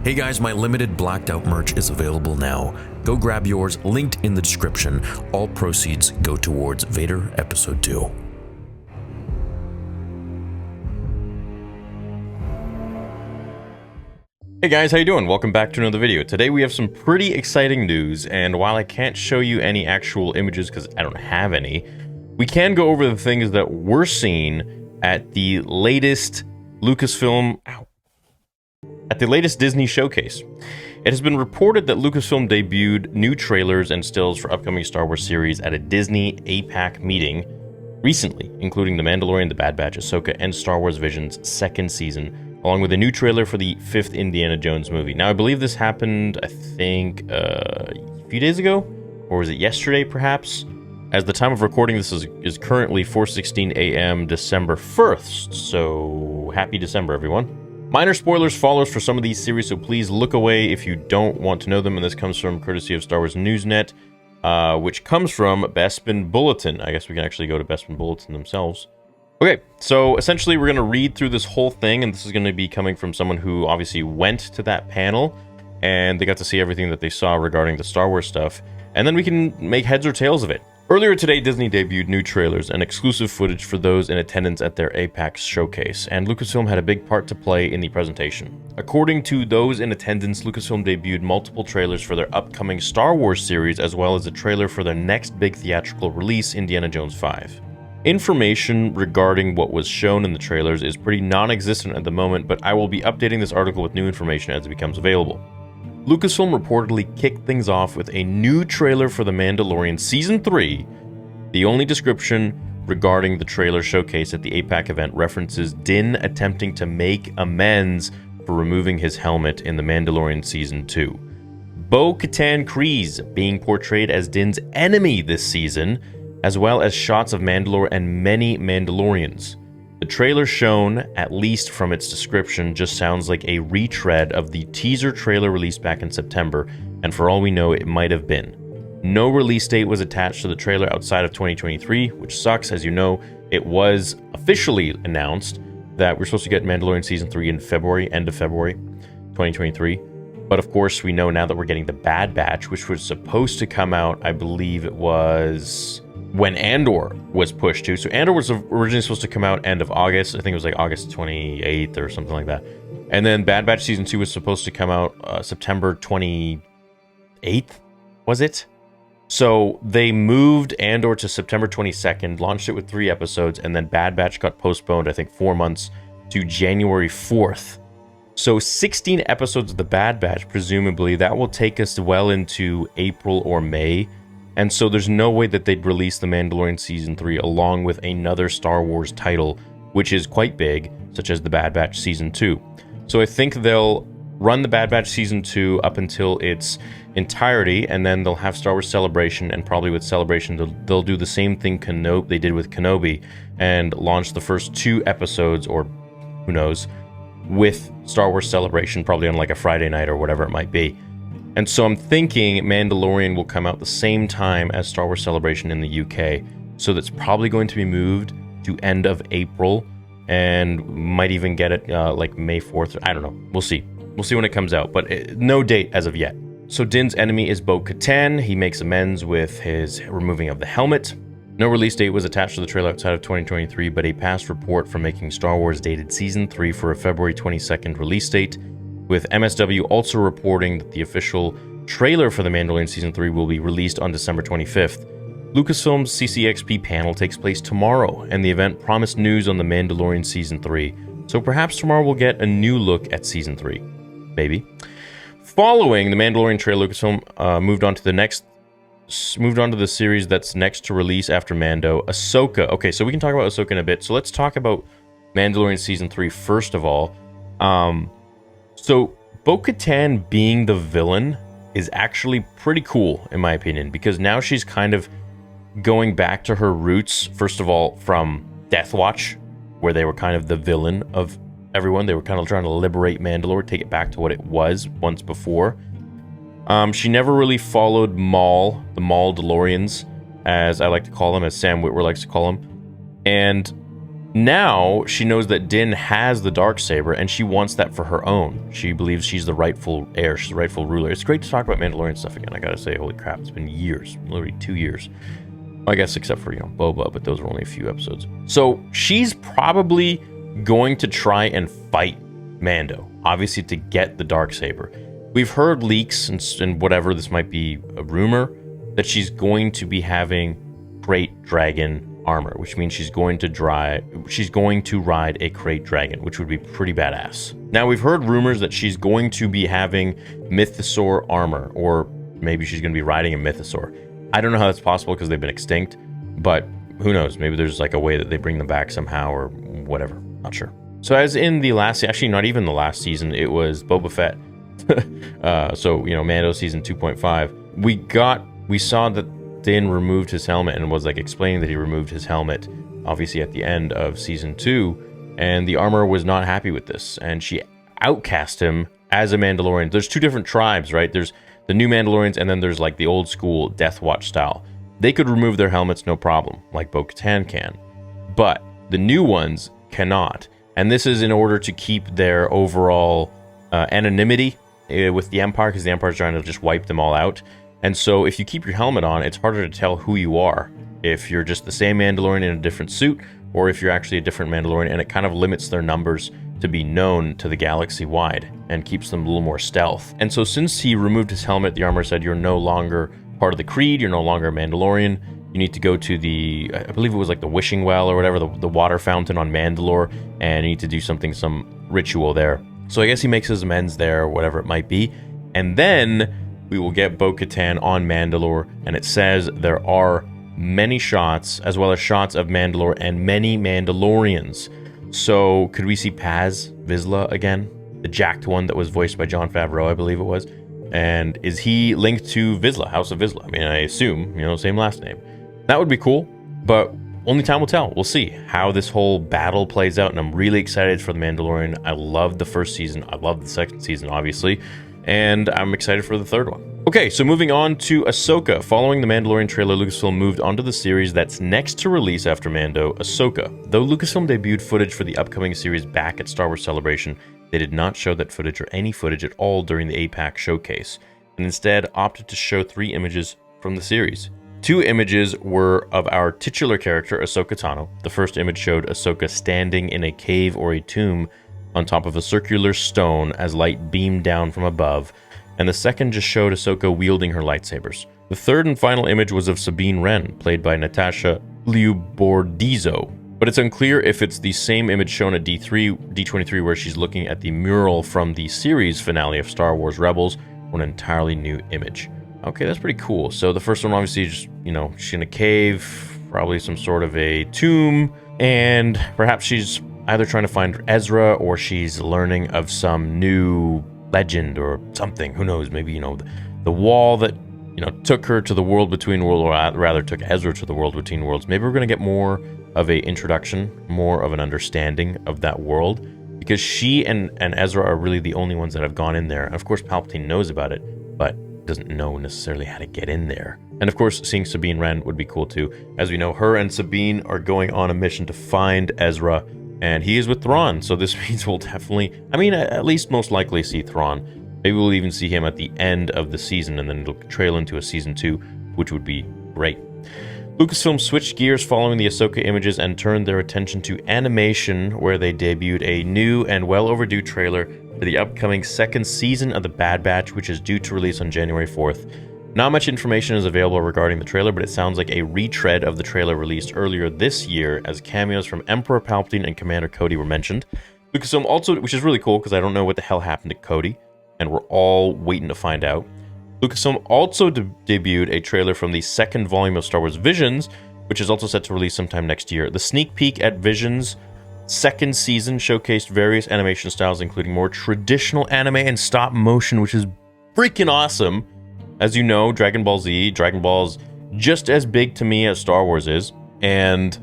Hey guys, my limited blacked out merch is available now. Go grab yours, linked in the description. All proceeds go towards Vader Episode 2. Hey guys, how you doing? Welcome back to another video. Today we have some pretty exciting news, and while I can't show you any actual images because I don't have any, we can go over the things that we're seeing at the latest Lucasfilm, at the latest Disney showcase. It has been reported that Lucasfilm debuted new trailers and stills for upcoming Star Wars series at a Disney APAC meeting recently, including The Mandalorian, The Bad Batch, Ahsoka, and Star Wars Vision's second season, along with a new trailer for the 5th Indiana Jones movie. Now, I believe this happened, I think, a few days ago? Or was it yesterday, perhaps? As the time of recording, this is currently 4:16 a.m. December 1st, so happy December, everyone. Minor spoilers follows for some of these series, so please look away if you don't want to know them, and this comes from courtesy of Star Wars Newsnet, which comes from Bespin Bulletin. I guess we can actually go to Bespin Bulletin themselves. Okay, so essentially we're going to read through this whole thing, and this is going to be coming from someone who obviously went to that panel, and they got to see everything that they saw regarding the Star Wars stuff, and then we can make heads or tails of it. Earlier today, Disney debuted new trailers and exclusive footage for those in attendance at their APAC showcase, and Lucasfilm had a big part to play in the presentation. According to those in attendance, Lucasfilm debuted multiple trailers for their upcoming Star Wars series, as well as a trailer for their next big theatrical release, Indiana Jones 5. Information regarding what was shown in the trailers is pretty non-existent at the moment, but I will be updating this article with new information as it becomes available. Lucasfilm reportedly kicked things off with a new trailer for The Mandalorian Season 3. The only description regarding the trailer showcase at the APAC event references Din attempting to make amends for removing his helmet in The Mandalorian Season 2. Bo-Katan Kryze being portrayed as Din's enemy this season, as well as shots of Mandalore and many Mandalorians. The trailer shown, at least from its description, just sounds like a retread of the teaser trailer released back in September, and for all we know, it might have been. No release date was attached to the trailer outside of 2023, which sucks. As you know, it was officially announced that we're supposed to get Mandalorian Season 3 in February, end of February 2023. But of course, we know now that we're getting The Bad Batch, which was supposed to come out, I believe it was when Andor was pushed to. So Andor was originally supposed to come out end of August. I think it was like August 28th or something like that. And then Bad Batch Season 2 was supposed to come out September 28th, was it? So they moved Andor to September 22nd, launched it with 3 episodes, and then Bad Batch got postponed, I think 4 months, to January 4th. So 16 episodes of The Bad Batch, presumably, that will take us well into April or May. And so there's no way that they'd release The Mandalorian Season 3 along with another Star Wars title, which is quite big, such as The Bad Batch Season 2. So I think they'll run The Bad Batch Season 2 up until its entirety, and then they'll have Star Wars Celebration, and probably with Celebration they'll do the same thing they did with Kenobi, and launch the first 2 episodes, or who knows, with Star Wars Celebration, probably on like a Friday night or whatever it might be. And so I'm thinking Mandalorian will come out the same time as Star Wars Celebration in the UK. So that's probably going to be moved to end of April, and might even get it like May 4th. I don't know. We'll see. We'll see when it comes out, but no date as of yet. So Din's enemy is Bo-Katan. He makes amends with his removing of the helmet. No release date was attached to the trailer outside of 2023, but a past report from Making Star Wars dated Season 3 for a February 22nd release date, with MSW also reporting that the official trailer for The Mandalorian Season 3 will be released on December 25th. Lucasfilm's CCXP panel takes place tomorrow, and the event promised news on The Mandalorian Season 3, so perhaps tomorrow we'll get a new look at Season 3. Maybe. Following the Mandalorian trailer, Lucasfilm moved on to the series that's next to release after Mando, Ahsoka. Okay, so we can talk about Ahsoka in a bit. So let's talk about Mandalorian Season 3 first of all. So Bo-Katan being the villain is actually pretty cool, in my opinion, because now she's kind of going back to her roots, first of all, from Death Watch, where they were kind of the villain of everyone. They were kind of trying to liberate Mandalore, take it back to what it was once before. She never really followed Maul, the Maul DeLoreans, as I like to call them, as Sam Witwer likes to call them. And Now she knows that Din has the Darksaber, and she wants that for her own. She believes she's the rightful heir, she's the rightful ruler. It's great to talk about Mandalorian stuff again. I gotta say, holy crap, it's been years, literally 2 years. I guess except for, Boba, but those were only a few episodes. So she's probably going to try and fight Mando, obviously to get the Darksaber. We've heard leaks and whatever, this might be a rumor, that she's going to be having Krayt Dragon armor, which means she's going to ride a Krayt Dragon, which would be pretty badass. Now, we've heard rumors that she's going to be having Mythosaur armor, or maybe she's going to be riding a Mythosaur. I don't know how that's possible because they've been extinct, but who knows? Maybe there's like a way that they bring them back somehow or whatever. Not sure. So as in the last, actually not even the last season, it was Boba Fett. Mando season 2.5. We saw that Din removed his helmet and was like explaining that he removed his helmet, obviously at the end of season 2, and the armor was not happy with this, and she outcast him as a Mandalorian. There's two different tribes, right? There's the new Mandalorians, and then there's like the old school Death Watch style. They could remove their helmets no problem, like Bo-Katan can, but the new ones cannot. And this is in order to keep their overall anonymity with the Empire, because the Empire's trying to just wipe them all out. And so if you keep your helmet on, it's harder to tell who you are. If you're just the same Mandalorian in a different suit, or if you're actually a different Mandalorian, and it kind of limits their numbers to be known to the galaxy wide and keeps them a little more stealth. And so since he removed his helmet, the armor said you're no longer part of the Creed, you're no longer a Mandalorian. You need to go to the, I believe it was like the Wishing Well or whatever, the water fountain on Mandalore, and you need to do some ritual there. So I guess he makes his amends there, or whatever it might be. And then we will get Bo-Katan on Mandalore, and it says there are many shots, as well as shots of Mandalore and many Mandalorians. So could we see Paz Vizsla again? The jacked one that was voiced by Jon Favreau, I believe it was. And is he linked to Vizsla, House of Vizsla? I mean, I assume, same last name. That would be cool, but only time will tell. We'll see how this whole battle plays out, and I'm really excited for The Mandalorian. I loved the first season. I loved the second season, obviously, and I'm excited for the third one. Okay, so moving on to Ahsoka. Following the Mandalorian trailer, Lucasfilm moved on to the series that's next to release after Mando, Ahsoka. Though Lucasfilm debuted footage for the upcoming series back at Star Wars Celebration, they did not show that footage or any footage at all during the APAC showcase, and instead opted to show 3 images from the series. 2 images were of our titular character, Ahsoka Tano. The first image showed Ahsoka standing in a cave or a tomb on top of a circular stone as light beamed down from above, and the second just showed Ahsoka wielding her lightsabers. The third and final image was of Sabine Wren, played by Natasha Liubordizo, but it's unclear if it's the same image shown at D23 where she's looking at the mural from the series finale of Star Wars Rebels, or an entirely new image. Okay, that's pretty cool. So the first one, obviously, just, she's in a cave, probably some sort of a tomb, and perhaps she's either trying to find Ezra, or she's learning of some new legend or something. Who knows? Maybe, the wall that, took her to the world between worlds, or rather took Ezra to the world between worlds. Maybe we're going to get more of a introduction, more of an understanding of that world, because she and Ezra are really the only ones that have gone in there. And of course, Palpatine knows about it, but doesn't know necessarily how to get in there. And of course, seeing Sabine Wren would be cool too. As we know, her and Sabine are going on a mission to find Ezra, and he is with Thrawn, so this means we'll definitely, at least most likely see Thrawn. Maybe we'll even see him at the end of the season, and then it'll trail into a season 2, which would be great. Lucasfilm switched gears following the Ahsoka images and turned their attention to animation, where they debuted a new and well overdue trailer for the upcoming second season of The Bad Batch, which is due to release on January 4th. Not much information is available regarding the trailer, but it sounds like a retread of the trailer released earlier this year, as cameos from Emperor Palpatine and Commander Cody were mentioned. Lucasfilm also, which is really cool because I don't know what the hell happened to Cody, and we're all waiting to find out. Lucasfilm also debuted a trailer from the second volume of Star Wars Visions, which is also set to release sometime next year. The sneak peek at Visions' second season showcased various animation styles, including more traditional anime and stop motion, which is freaking awesome. As you know, Dragon Ball's just as big to me as Star Wars is, and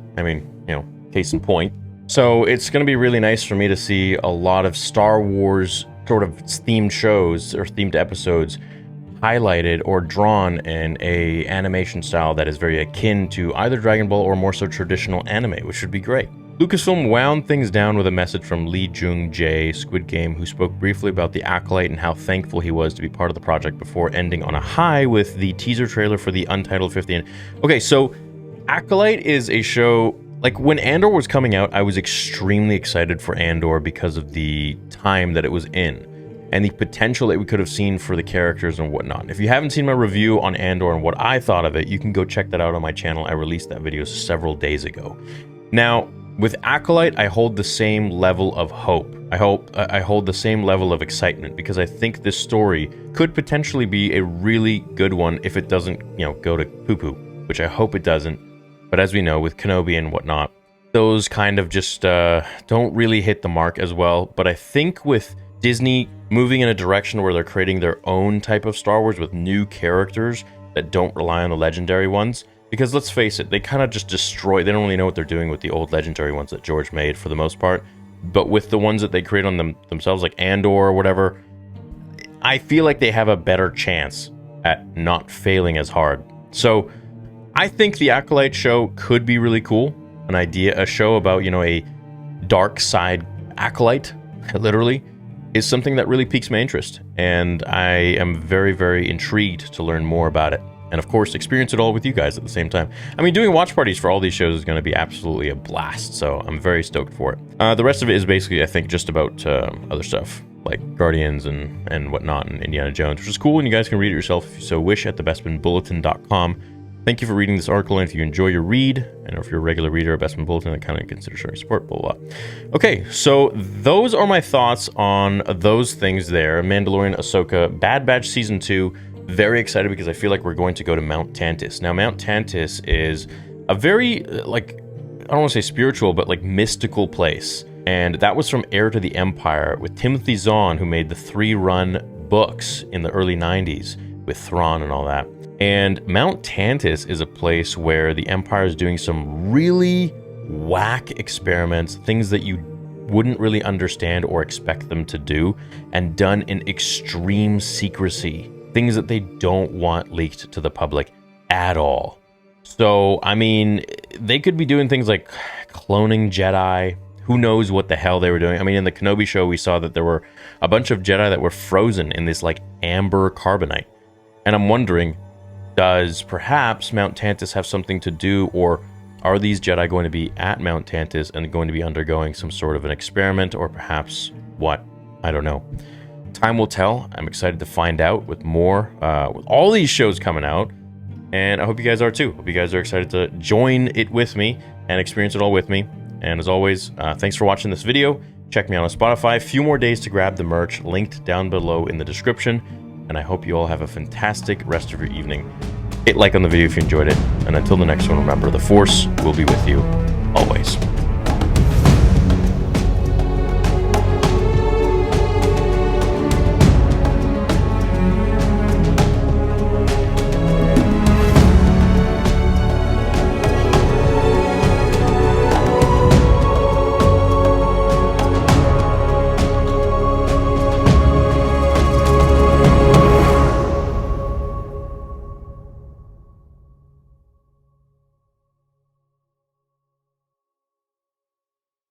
case in point. So it's going to be really nice for me to see a lot of Star Wars sort of themed shows or themed episodes highlighted or drawn in a animation style that is very akin to either Dragon Ball or more so traditional anime, which would be great. Lucasfilm wound things down with a message from Lee Jung-jae, Squid Game, who spoke briefly about the Acolyte and how thankful he was to be part of the project before ending on a high with the teaser trailer for the Untitled 50. Okay, so Acolyte is a show, like when Andor was coming out, I was extremely excited for Andor because of the time that it was in and the potential that we could have seen for the characters and whatnot. If you haven't seen my review on Andor and what I thought of it, you can go check that out on my channel. I released that video several days ago. Now, with Acolyte, I hold the same level of hope. I hold the same level of excitement because I think this story could potentially be a really good one if it doesn't, go to poo-poo, which I hope it doesn't. But as we know, with Kenobi and whatnot, those kind of just don't really hit the mark as well. But I think with Disney moving in a direction where they're creating their own type of Star Wars with new characters that don't rely on the legendary ones, because let's face it, they kind of just destroy. They don't really know what they're doing with the old legendary ones that George made for the most part. But with the ones that they create on themselves, like Andor or whatever, I feel like they have a better chance at not failing as hard. So I think the Acolyte show could be really cool. A show about, a dark side acolyte, literally, is something that really piques my interest. And I am very, very intrigued to learn more about it. And of course, experience it all with you guys at the same time. I mean, doing watch parties for all these shows is going to be absolutely a blast, so I'm very stoked for it. The rest of it is basically, I think, just about other stuff, like Guardians and whatnot, and Indiana Jones, which is cool, and you guys can read it yourself if you so wish at thebestmanbulletin.com. Thank you for reading this article, and if you enjoy your read, and if you're a regular reader of Bestman Bulletin, then kind of consider showing support, blah, blah, blah. Okay, so those are my thoughts on those things there. Mandalorian, Ahsoka, Bad Batch Season 2. Very excited because I feel like we're going to go to Mount Tantiss. Now, Mount Tantiss is a very, I don't want to say spiritual, but mystical place. And that was from Heir to the Empire with Timothy Zahn, who made the 3-run books in the early 90s with Thrawn and all that. And Mount Tantiss is a place where the Empire is doing some really whack experiments, things that you wouldn't really understand or expect them to do, and done in extreme secrecy. Things that they don't want leaked to the public at all. So, I mean, they could be doing things like cloning Jedi. Who knows what the hell they were doing? I mean, in the Kenobi show, we saw that there were a bunch of Jedi that were frozen in this amber carbonite. And I'm wondering, does perhaps Mount Tantiss have something to do, or are these Jedi going to be at Mount Tantiss and going to be undergoing some sort of an experiment, or perhaps what? I don't know. Time will tell. I'm excited to find out with more, with all these shows coming out, and I hope you guys are too. Hope you guys are excited to join it with me and experience it all with me. And as always, thanks for watching this video. Check me out on Spotify. A few more days to grab the merch, linked down below in the description. And I hope you all have a fantastic rest of your evening. Hit like on the video if you enjoyed it. And until the next one, remember, the Force will be with you always.